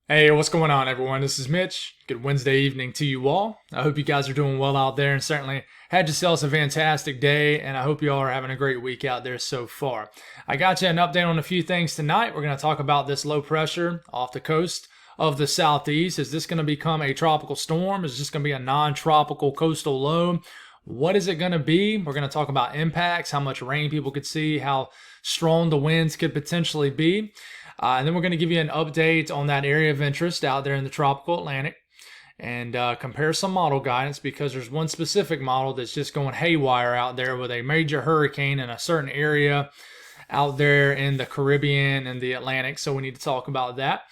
Hey, what's going on, everyone? This is Mitch. Good Wednesday evening to you all. I hope you guys are doing well out there and certainly had yourselves a fantastic day, and I hope you all are having a great week out there so far. I got you an update on a few things tonight. We're going to talk about this low pressure off the coast of the southeast. Is this going to become a tropical storm? Is this going to be a non-tropical coastal low? What is it going to be? We're going to talk about impacts, how much rain people could see, how strong the winds could potentially be. And then we're going to give you an update on that area of interest out there in the tropical Atlantic and compare some model guidance, because there's one specific model that's just going haywire out there with a major hurricane in a certain area out there in the Caribbean and the Atlantic. So we need to talk about that.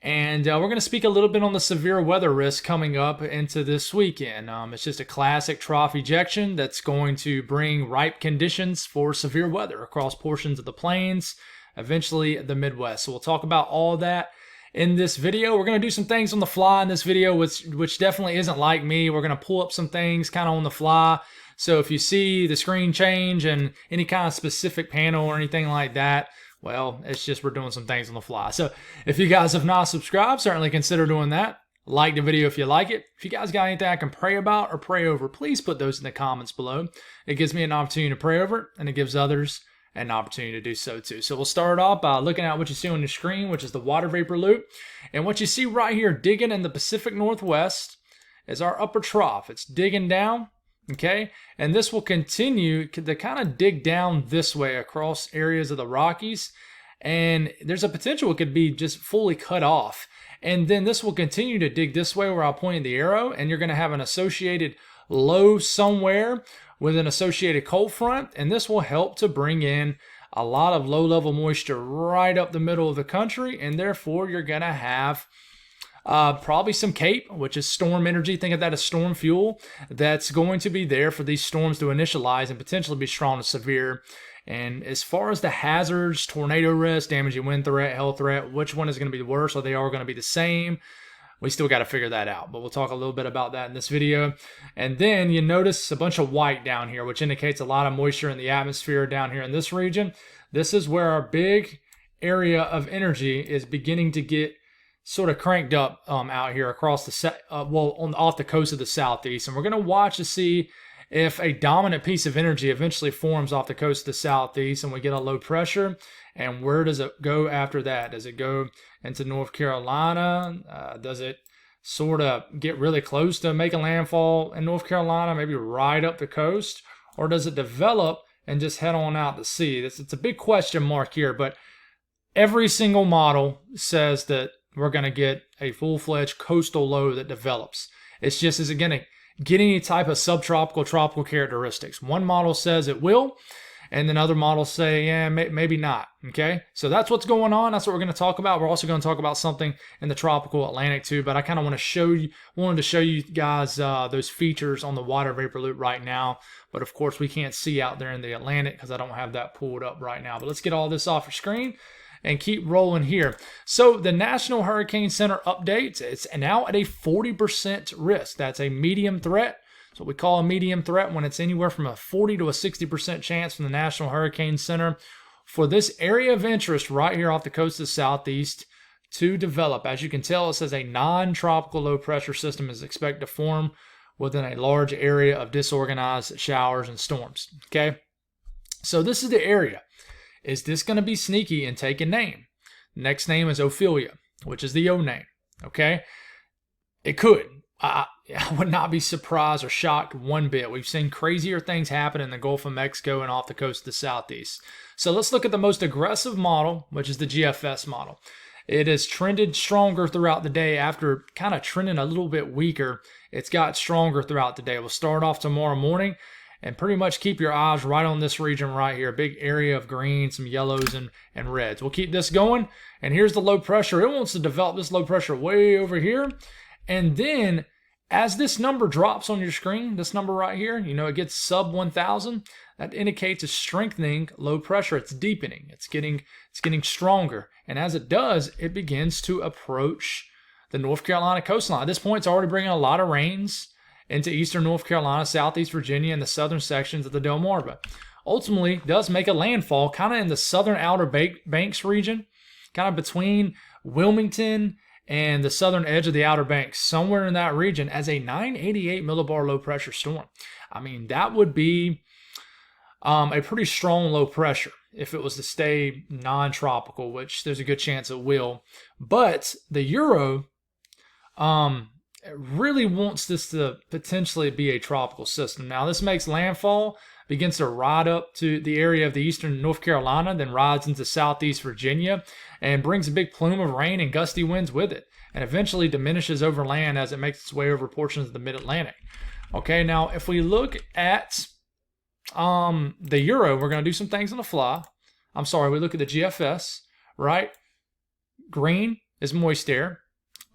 And we're going to speak a little bit on the severe weather risk coming up into this weekend. It's just a classic trough ejection that's going to bring ripe conditions for severe weather across portions of the plains, eventually the Midwest. So we'll talk about all that in this video. We're going to do some things on the fly in this video, which definitely isn't like me. We're going to pull up some things kind of on the fly. So if you see the screen change and any kind of specific panel or anything like that, well, it's just we're doing some things on the fly. So if you guys have not subscribed, certainly consider doing that. Like the video if you like it. If you guys got anything I can pray about or pray over, please put those in the comments below. It gives me an opportunity to pray over it, and it gives others an opportunity to do so too. So we'll start off by looking at what you see on your screen, which is the water vapor loop. And what you see right here digging in the Pacific Northwest is our upper trough. It's digging down, okay? And this will continue to kind of dig down this way across areas of the Rockies. And there's a potential it could be just fully cut off. And then this will continue to dig this way where I pointed the arrow, and you're going to have an associated low somewhere with an associated cold front, and this will help to bring in a lot of low-level moisture right up the middle of the country, and therefore you're going to have probably some CAPE, which is storm energy. Think of that as storm fuel that's going to be there for these storms to initialize and potentially be strong to severe. And as far as the hazards, tornado risk, damaging wind threat, hail threat, which one is going to be the worst, or they are going to be the same? We still got to figure that out, but we'll talk a little bit about that in this video. And then you notice a bunch of white down here, which indicates a lot of moisture in the atmosphere down here in this region. This is where our big area of energy is beginning to get sort of cranked up out here across the off the coast of the southeast. And we're going to watch to see if a dominant piece of energy eventually forms off the coast of the southeast and we get a low pressure. And where does it go after that? Does it go into North Carolina? Does it sort of get really close to making landfall in North Carolina, maybe right up the coast? Or does it develop and just head on out to sea? It's a big question mark here, but every single model says that we're going to get a full-fledged coastal low that develops. It's just, is it going to get any type of subtropical, tropical characteristics? One model says it will, and then other models say, yeah, maybe not, okay? So that's what's going on. That's what we're going to talk about. We're also going to talk about something in the tropical Atlantic too, but I kind of wanted to show you guys those features on the water vapor loop right now. But of course, we can't see out there in the Atlantic because I don't have that pulled up right now. But let's get all this off your screen and keep rolling here. So the National Hurricane Center updates, it's now at a 40% risk. That's a medium threat. So we call a medium threat when it's anywhere from a 40 to a 60% chance from the National Hurricane Center for this area of interest right here off the coast of the southeast to develop. As you can tell, it says a non-tropical low pressure system is expected to form within a large area of disorganized showers and storms. Okay, so this is the area. Is this going to be sneaky and take a name? Next name is Ophelia, which is the O name. Okay, it could. I would not be surprised or shocked one bit. We've seen crazier things happen in the Gulf of Mexico and off the coast of the southeast. So let's look at the most aggressive model, which is the GFS model. It has trended stronger throughout the day after kind of trending a little bit weaker. It's got stronger throughout the day. We'll start off tomorrow morning and pretty much keep your eyes right on this region right here. A big area of green, some yellows and reds. We'll keep this going. And here's the low pressure. It wants to develop this low pressure way over here. And then as this number drops on your screen, this number right here, it gets sub 1,000. That indicates a strengthening low pressure. It's deepening. It's getting stronger. And as it does, it begins to approach the North Carolina coastline. At this point, it's already bringing a lot of rains into eastern North Carolina, southeast Virginia, and the southern sections of the Delmarva. Ultimately, does make a landfall kind of in the southern Outer Banks region, kind of between Wilmington and the southern edge of the Outer Banks, somewhere in that region, as a 988 millibar low pressure storm. I mean, that would be a pretty strong low pressure if it was to stay non-tropical, which there's a good chance it will. But the Euro really wants this to potentially be a tropical system. Now, this makes landfall, begins to ride up to the area of the eastern North Carolina, then rides into southeast Virginia, and brings a big plume of rain and gusty winds with it, and eventually diminishes over land as it makes its way over portions of the mid-Atlantic. Okay, now if we look at the Euro, we're going to do some things on the fly. I'm sorry, we look at the GFS, right? Green is moist air,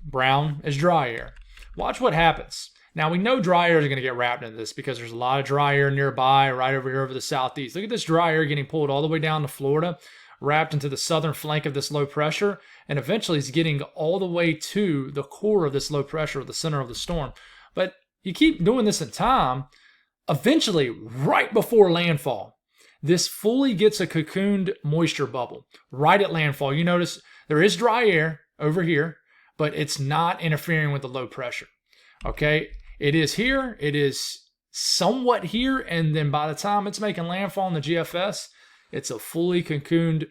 brown is dry air. Watch what happens. Now, we know dry air is going to get wrapped into this because there's a lot of dry air nearby, right over here over the southeast. Look at this dry air getting pulled all the way down to Florida, wrapped into the southern flank of this low pressure, and eventually is getting all the way to the core of this low pressure, the center of the storm. But you keep doing this in time, eventually, right before landfall, this fully gets a cocooned moisture bubble right at landfall. You notice there is dry air over here, but it's not interfering with the low pressure. Okay, it is here, it is somewhat here, and then by the time it's making landfall in the GFS, it's a fully cocooned,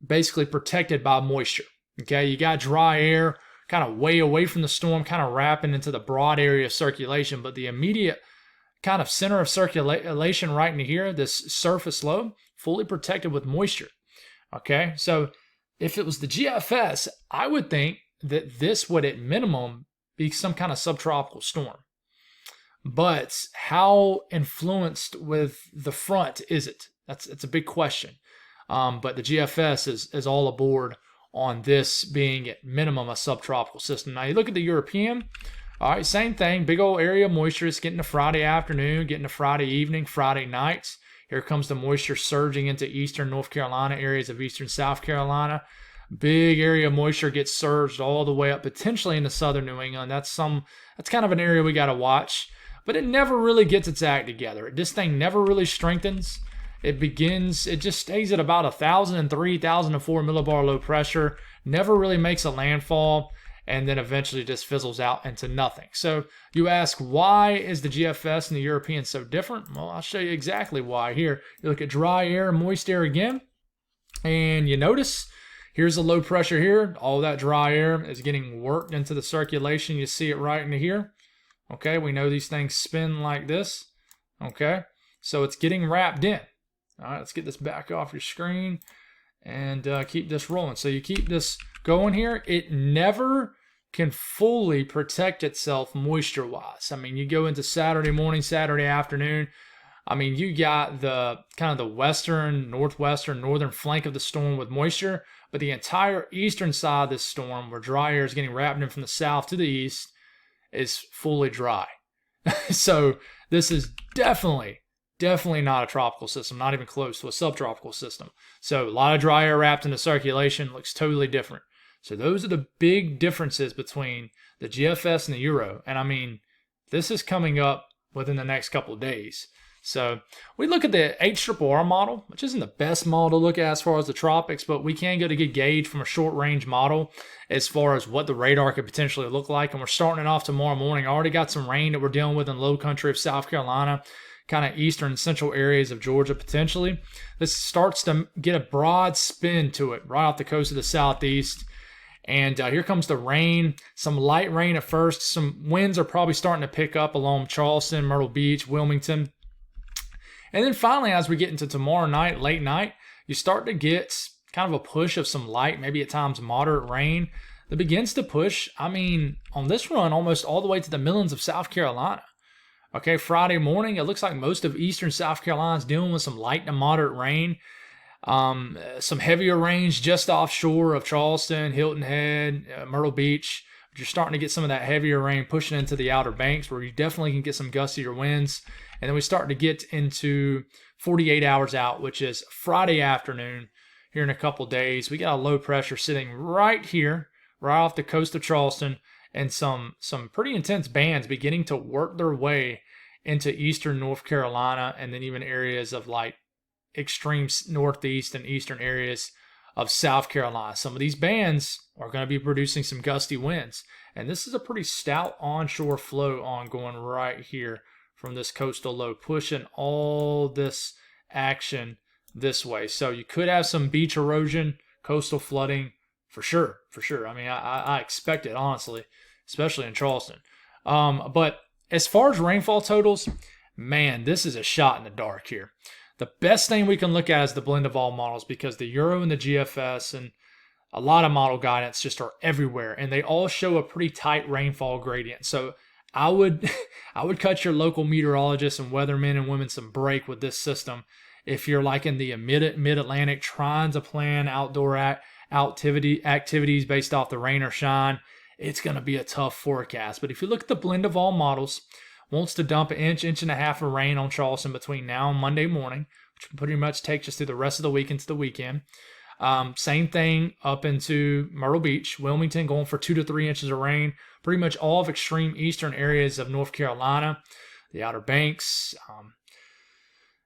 basically protected by moisture. Okay, you got dry air kind of way away from the storm, kind of wrapping into the broad area of circulation, but the immediate kind of center of circulation right into here, this surface low, fully protected with moisture. Okay, so if it was the GFS, I would think that this would at minimum be some kind of subtropical storm. But how influenced with the front is it? It's a big question. But the GFS is all aboard on this being at minimum a subtropical system. Now you look at the European, all right, same thing, big old area of moisture. It's getting to Friday afternoon, getting to Friday evening, Friday nights. Here comes the moisture surging into eastern North Carolina, areas of eastern South Carolina. Big area of moisture gets surged all the way up, potentially into southern New England. That's kind of an area we got to watch. But it never really gets its act together. This thing never really strengthens. It just stays at about 1,003, 1,004 millibar low pressure, never really makes a landfall, and then eventually just fizzles out into nothing. So you ask, why is the GFS and the European so different? Well, I'll show you exactly why here. You look at dry air, moist air again, and you notice here's the low pressure here. All that dry air is getting worked into the circulation. You see it right into here. Okay, we know these things spin like this. Okay, so it's getting wrapped in. All right, let's get this back off your screen and keep this rolling. So you keep this going here. It never can fully protect itself moisture-wise. I mean, you go into Saturday morning, Saturday afternoon. I mean, you got the kind of the western, northwestern, northern flank of the storm with moisture, but the entire eastern side of this storm, where dry air is getting wrapped in from the south to the east, is fully dry. So this is definitely not a tropical system, not even close to a subtropical system. So a lot of dry air wrapped into circulation, looks totally different. So those are the big differences between the GFS and the Euro. And I mean, this is coming up within the next couple of days. So we look at the HRRR model, which isn't the best model to look at as far as the tropics, but we can get a good gauge from a short range model as far as what the radar could potentially look like. And we're starting it off tomorrow morning. I already got some rain that we're dealing with in low country of South Carolina, kind of eastern and central areas of Georgia potentially. This starts to get a broad spin to it right off the coast of the southeast. And here comes the rain, some light rain at first. Some winds are probably starting to pick up along Charleston, Myrtle Beach, Wilmington. And then finally, as we get into tomorrow night, late night, you start to get kind of a push of some light, maybe at times moderate rain that begins to push, I mean, on this run, almost all the way to the Midlands of South Carolina. Okay, Friday morning, it looks like most of eastern South Carolina is dealing with some light to moderate rain. Some heavier rains just offshore of Charleston, Hilton Head, Myrtle Beach. But you're starting to get some of that heavier rain pushing into the Outer Banks, where you definitely can get some gustier winds. And then we start to get into 48 hours out, which is Friday afternoon here in a couple days. We got a low pressure sitting right here, right off the coast of Charleston, and some pretty intense bands beginning to work their way into eastern North Carolina, and then even areas of like extreme northeast and eastern areas of South Carolina. Some of these bands are going to be producing some gusty winds. And this is a pretty stout onshore flow ongoing right here from this coastal low, pushing all this action this way. So you could have some beach erosion, coastal flooding for sure. I mean, I expect it, honestly, especially in Charleston. But as far as rainfall totals, man, this is a shot in the dark here. The best thing we can look at is the blend of all models, because the Euro and the GFS and a lot of model guidance just are everywhere, and they all show a pretty tight rainfall gradient. So I would cut your local meteorologists and weathermen and women some break with this system if you're like in the mid-Atlantic trying to plan outdoor activities based off the rain or shine. It's going to be a tough forecast. But if you look at the blend of all models, wants to dump an inch and a half of rain on Charleston between now and Monday morning, which pretty much takes us through the rest of the week into the weekend. Same thing up into Myrtle Beach, Wilmington, going for 2 to 3 inches of rain. Pretty much all of extreme eastern areas of North Carolina, the Outer Banks,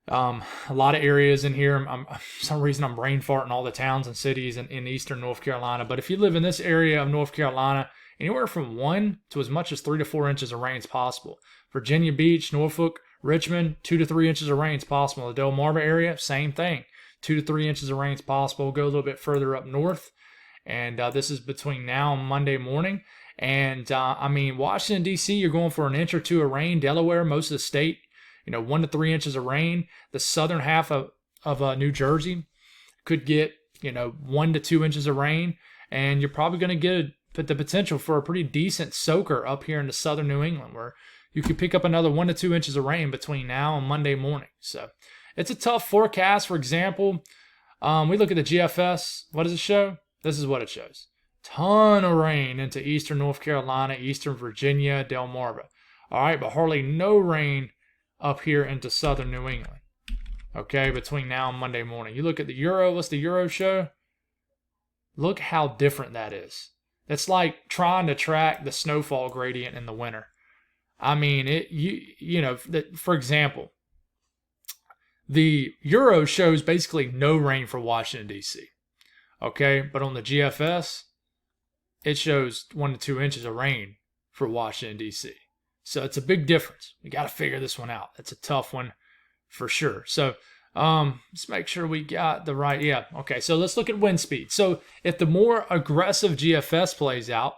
a lot of areas in here. For some reason I'm brain farting all the towns and cities in eastern North Carolina. But if you live in this area of North Carolina, anywhere from 1 to as much as 3 to 4 inches of rain is possible. Virginia Beach, Norfolk, Richmond, 2 to 3 inches of rain is possible. The Delmarva area, same thing. 2 to 3 inches of rain is possible. Go a little bit further up north. And this is between now and Monday morning. And I mean, Washington, D.C., you're going for an inch or two of rain. Delaware, most of the state, 1 to 3 inches of rain. The southern half of New Jersey could get, 1 to 2 inches of rain. And you're probably going to get the potential for a pretty decent soaker up here in the southern New England, where you could pick up another 1 to 2 inches of rain between now and Monday morning. So it's a tough forecast. For example, we look at the GFS. What does it show? This is what it shows. Ton of rain into eastern North Carolina, eastern Virginia, Delmarva. All right, but hardly no rain up here into southern New England. Okay, between now and Monday morning. You look at the Euro. What's the Euro show? Look how different that is. It's like trying to track the snowfall gradient in the winter. I mean, for example, the Euro shows basically no rain for Washington, D.C. Okay, but on the GFS, it shows 1 to 2 inches of rain for Washington, D.C. So it's a big difference. We got to figure this one out. It's a tough one for sure. So let's make sure we got the right. Yeah, okay, so let's look at wind speed. So if the more aggressive GFS plays out,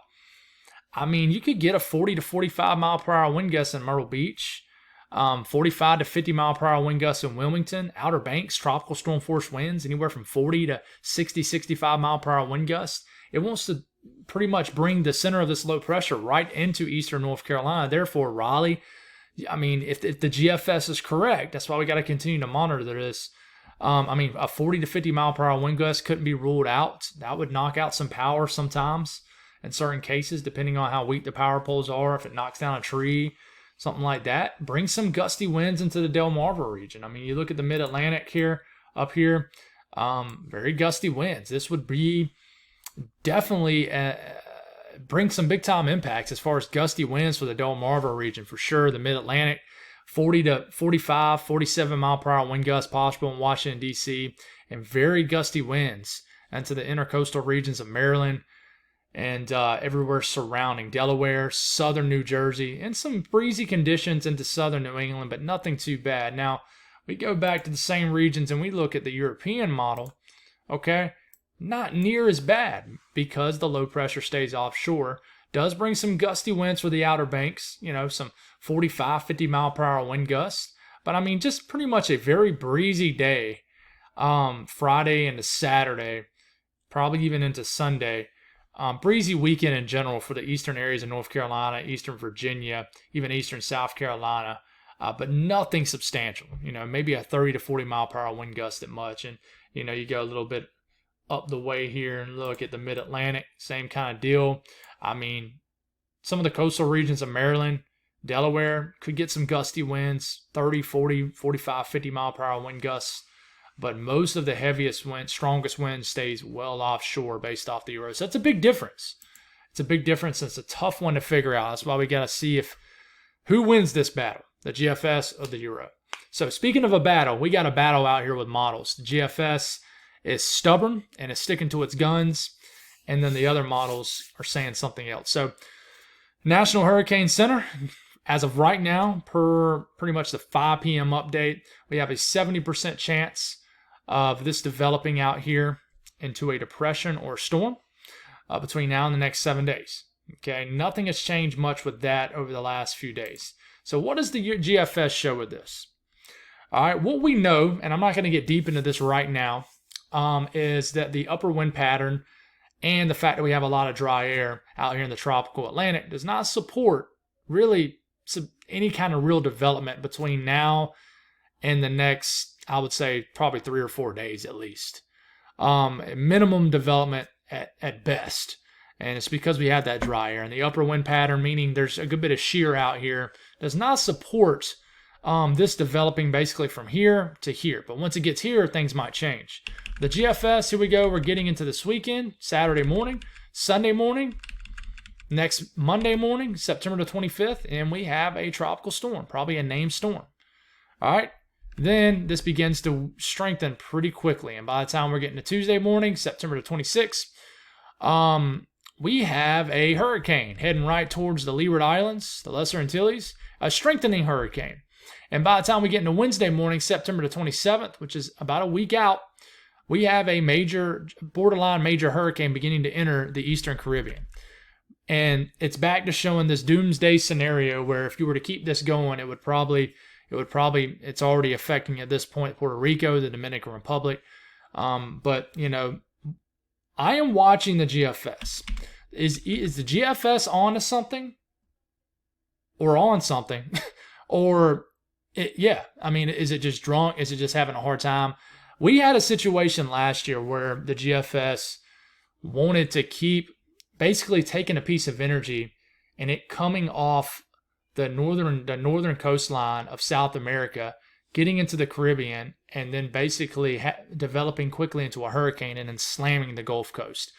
I mean, you could get a 40 to 45 mile per hour wind gust in Myrtle Beach, 45 to 50 mile per hour wind gusts in Wilmington, Outer Banks, tropical storm force winds, anywhere from 40 to 60, 65 mile per hour wind gusts. It wants to pretty much bring the center of this low pressure right into eastern North Carolina. Therefore, Raleigh, I mean, if the GFS is correct, that's why we got to continue to monitor this. I mean, a 40 to 50 mile per hour wind gust couldn't be ruled out. That would knock out some power sometimes in certain cases, depending on how weak the power poles are. If it knocks down a tree, something like that. Bring some gusty winds into the Delmarva region. I mean, you look at the mid-Atlantic here, up here, very gusty winds. This would be definitely bring some big-time impacts as far as gusty winds for the Delmarva region, for sure. The mid-Atlantic, 40 to 45, 47 mile per hour wind gusts possible in Washington, D.C., and very gusty winds into the intercoastal regions of Maryland and everywhere surrounding Delaware, southern New Jersey, and some breezy conditions into southern New England, but nothing too bad. Now, we go back to the same regions and we look at the European model, okay? Not near as bad because the low pressure stays offshore. Does bring some gusty winds for the Outer Banks, some 45, 50 mile per hour wind gusts. But I mean, just pretty much a very breezy day, Friday into Saturday, probably even into Sunday. Breezy weekend in general for the eastern areas of North Carolina, eastern Virginia, even eastern South Carolina, but nothing substantial. Maybe a 30 to 40 mile per hour wind gust at much. And, you go a little bit up the way here and look at the mid-Atlantic, same kind of deal. I mean, some of the coastal regions of Maryland, Delaware could get some gusty winds, 30, 40, 45, 50 mile per hour wind gusts. But most of the heaviest wind, strongest wind stays well offshore based off the Euro. So that's a big difference. It's a big difference. It's a tough one to figure out. That's why we got to see who wins this battle, the GFS or the Euro. So speaking of a battle, we got a battle out here with models. The GFS is stubborn and is sticking to its guns, and then the other models are saying something else. So National Hurricane Center, as of right now, per pretty much the 5 p.m. update, we have a 70% chance of this developing out here into a depression or storm between now and the next 7 days. Okay, nothing has changed much with that over the last few days. So what does the GFS show with this? All right, what we know, and I'm not going to get deep into this right now, is that the upper wind pattern and the fact that we have a lot of dry air out here in the tropical Atlantic does not support really any kind of real development between now and the next, I would say, probably 3 or 4 days at least. Minimum development at best. And it's because we have that dry air. And the upper wind pattern, meaning there's a good bit of shear out here, does not support this developing basically from here to here. But once it gets here, things might change. The GFS, here we go. We're getting into this weekend, Saturday morning, Sunday morning, next Monday morning, September the 25th, and we have a tropical storm, probably a named storm. All right. Then this begins to strengthen pretty quickly. And by the time we're getting to Tuesday morning, September the 26th, we have a hurricane heading right towards the Leeward Islands, the Lesser Antilles, a strengthening hurricane. And by the time we get into Wednesday morning, September the 27th, which is about a week out, we have a major, borderline major hurricane beginning to enter the Eastern Caribbean. And it's back to showing this doomsday scenario where if you were to keep this going, it's already affecting at this point Puerto Rico, the Dominican Republic. But, you know, I am watching the GFS. Is the GFS on to something? Or on something? Or, is it just drunk? Is it just having a hard time? We had a situation last year where the GFS wanted to keep basically taking a piece of energy and it coming off the northern coastline of South America, getting into the Caribbean, and then basically developing quickly into a hurricane and then slamming the Gulf Coast.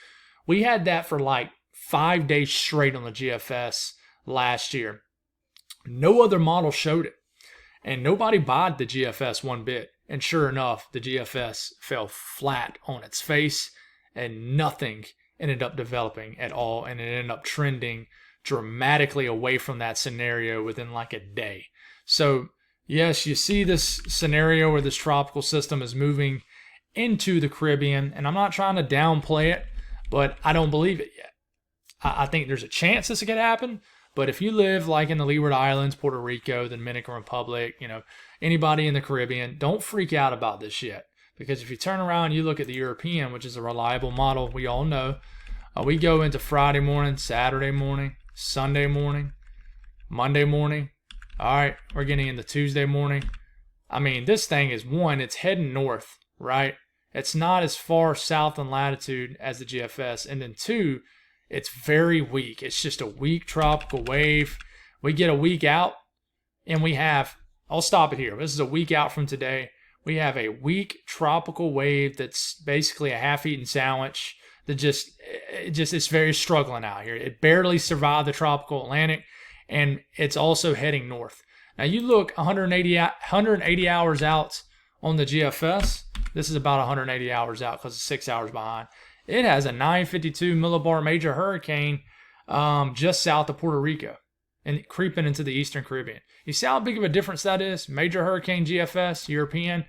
We had that for like 5 days straight on the GFS last year. No other model showed it, and nobody bought the GFS one bit. And sure enough, the GFS fell flat on its face, and nothing ended up developing at all, and it ended up trending dramatically away from that scenario within like a day. So yes, you see this scenario where this tropical system is moving into the Caribbean, and I'm not trying to downplay it, but I don't believe it yet. I think there's a chance this could happen, but if you live like in the Leeward Islands, Puerto Rico, the Dominican Republic, anybody in the Caribbean, don't freak out about this yet. Because if you turn around and you look at the European, which is a reliable model, we all know, we go into Friday morning, Saturday morning, Sunday morning, Monday morning. All right, we're getting into Tuesday morning. I mean, this thing is it's heading north, right? It's not as far south in latitude as the GFS. And then two, it's very weak. It's just a weak tropical wave. We get a week out and I'll stop it here. This is a week out from today. We have a weak tropical wave that's basically a half-eaten sandwich that it's very struggling out here. It barely survived the tropical Atlantic, and it's also heading north. Now you look 180 hours out on the GFS. This is about 180 hours out because it's 6 hours behind. It has a 952 millibar major hurricane just south of Puerto Rico and creeping into the Eastern Caribbean. You see how big of a difference that is? Major hurricane GFS, European,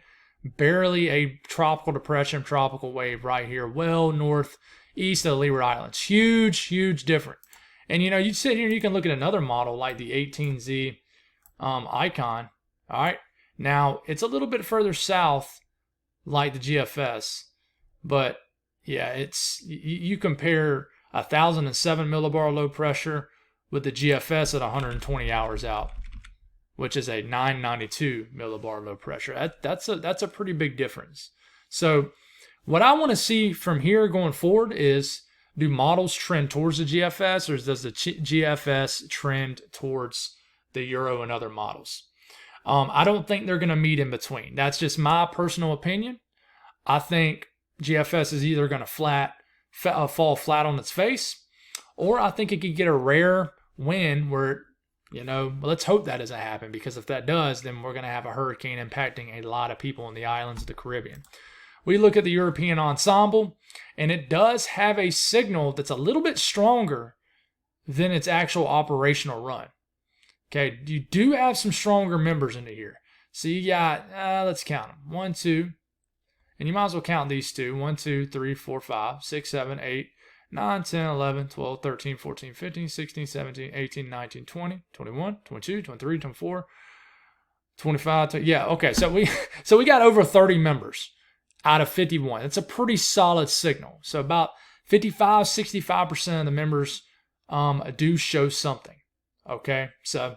barely a tropical depression, tropical wave right here, well northeast of the Leeward Islands. Huge, huge difference. And you sit here and you can look at another model like the 18Z Icon. All right. Now, it's a little bit further south like the GFS, but yeah, you compare 1,007 millibar low pressure with the GFS at 120 hours out, which is a 992 millibar low pressure. That's a pretty big difference. So what I want to see from here going forward is, do models trend towards the GFS, or does the GFS trend towards the Euro and other models? I don't think they're going to meet in between. That's just my personal opinion. I think GFS is either going to fall flat on its face, or I think it could get a rare wind where, let's hope that doesn't happen, because if that does, then we're going to have a hurricane impacting a lot of people in the islands of the Caribbean. we look at the European ensemble, and it does have a signal that's a little bit stronger than its actual operational run. Okay, you do have some stronger members into here. So you got, let's count them. 1, 2, and you might as well count these two. 1, 2, 3, 4, 5, 6, 7, 8, 9, 10, 11, 12, 13, 14, 15, 16, 17, 18, 19, 20, 21, 22, 23, 24, 25. Yeah, okay. So we got over 30 members out of 51. It's a pretty solid signal. So about 55, 65% of the members do show something. Okay, so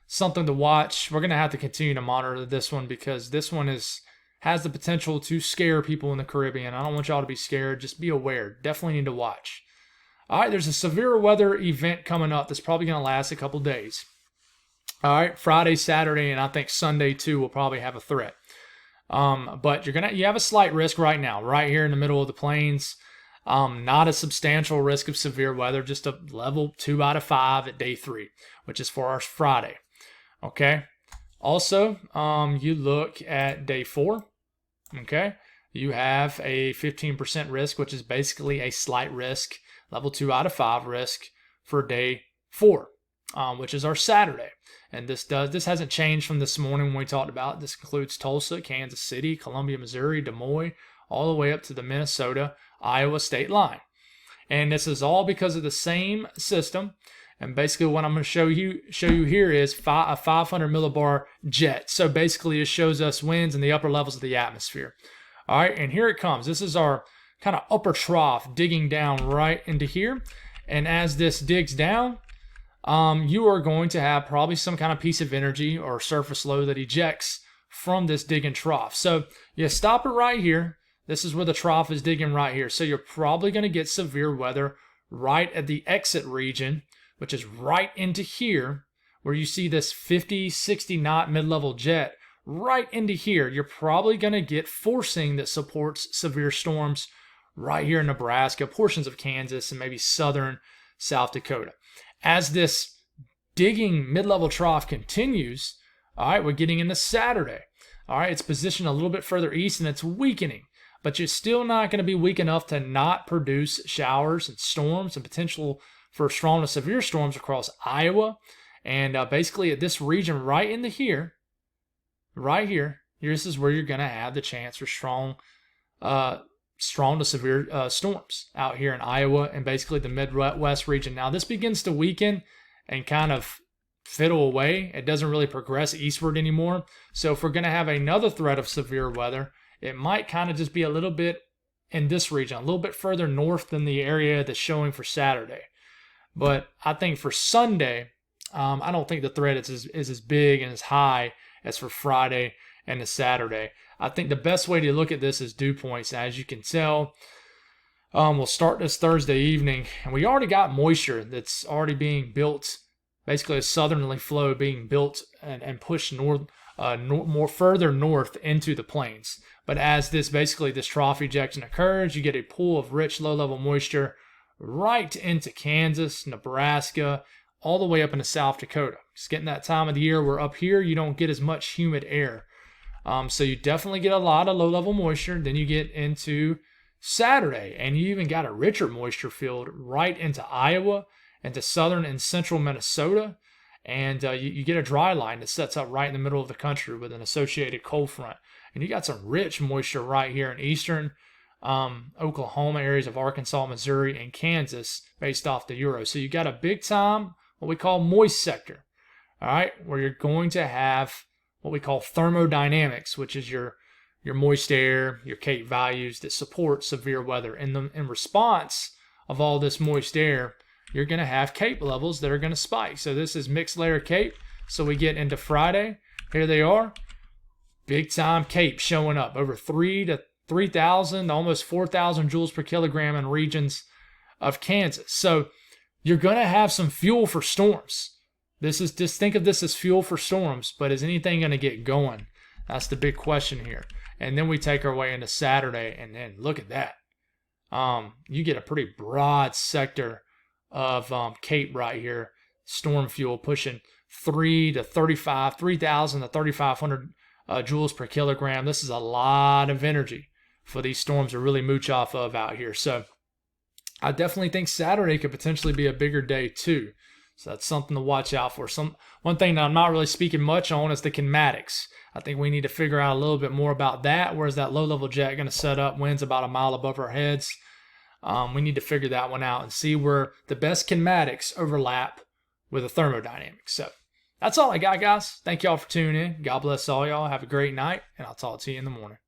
something to watch. We're going to have to continue to monitor this one because this one has the potential to scare people in the Caribbean. I don't want y'all to be scared. Just be aware. Definitely need to watch. All right, there's a severe weather event coming up that's probably going to last a couple days. All right, Friday, Saturday, and I think Sunday too will probably have a threat. But you have a slight risk right now, right here in the middle of the plains. Not a substantial risk of severe weather, just a level 2 out of 5 at day 3, which is for our Friday. Okay. Also, you look at day 4. Okay. You have a 15% risk, which is basically a slight risk, level 2 out of 5 risk for day 4, which is our Saturday. And this hasn't changed from this morning when we talked about it. This includes Tulsa, Kansas City, Columbia, Missouri, Des Moines, all the way up to the Minnesota, Iowa state line. And this is all because of the same system. And basically what I'm going to show you here is a 500 millibar jet. So basically it shows us winds in the upper levels of the atmosphere. All right, and here it comes. This is our kind of upper trough digging down right into here. And as this digs down, you are going to have probably some kind of piece of energy or surface load that ejects from this digging trough. So you stop it right here. This is where the trough is digging right here. So you're probably going to get severe weather right at the exit region, which is right into here, where you see this 50, 60 knot mid-level jet right into here. You're probably going to get forcing that supports severe storms right here in Nebraska, portions of Kansas, and maybe southern South Dakota. As this digging mid-level trough continues, all right, we're getting into Saturday. All right, it's positioned a little bit further east and it's weakening, but you're still not going to be weak enough to not produce showers and storms and potential for strong to severe storms across Iowa. And basically at this region right into here, this is where you're going to have the chance for strong to severe storms out here in Iowa and basically the Midwest region. Now this begins to weaken and kind of fiddle away. It doesn't really progress eastward anymore. So if we're going to have another threat of severe weather, it might kind of just be a little bit in this region, a little bit further north than the area that's showing for Saturday. But I think for Sunday, I don't think the threat is as big and as high as for Friday and the Saturday. I think the best way to look at this is dew points. As you can tell, we'll start this Thursday evening, and we already got moisture that's already being built, basically a southerly flow being built and pushed north, more further north into the plains. But as this trough ejection occurs, you get a pool of rich low-level moisture right into Kansas, Nebraska, all the way up into South Dakota. It's getting that time of the year where up here you don't get as much humid air. So you definitely get a lot of low-level moisture. Then you get into Saturday, and you even got a richer moisture field right into Iowa, into southern and central Minnesota. And you get a dry line that sets up right in the middle of the country with an associated cold front. And you got some rich moisture right here in eastern Oklahoma, areas of Arkansas, Missouri, and Kansas based off the Euro. So you got a big time, what we call moist sector, all right, where you're going to have what we call thermodynamics, which is your moist air, your CAPE values that support severe weather. In response of all this moist air, you're going to have CAPE levels that are going to spike. So this is mixed layer CAPE. So we get into Friday. Here they are. Big time CAPE showing up over 3,000, almost 4,000 joules per kilogram in regions of Kansas. So you're going to have some fuel for storms. Just think of this as fuel for storms, but is anything going to get going? That's the big question here. And then we take our way into Saturday, and then look at that. You get a pretty broad sector of CAPE right here. Storm fuel pushing 3,000 to 3,500 joules per kilogram. This is a lot of energy. for these storms to really mooch off of out here. So I definitely think Saturday could potentially be a bigger day too. So that's something to watch out for. One thing that I'm not really speaking much on is the kinematics. I think we need to figure out a little bit more about that. Where's that low-level jet going to set up? Winds about a mile above our heads. We need to figure that one out and see where the best kinematics overlap with the thermodynamics. So that's all I got, guys. Thank y'all for tuning in. God bless all y'all. Have a great night, and I'll talk to you in the morning.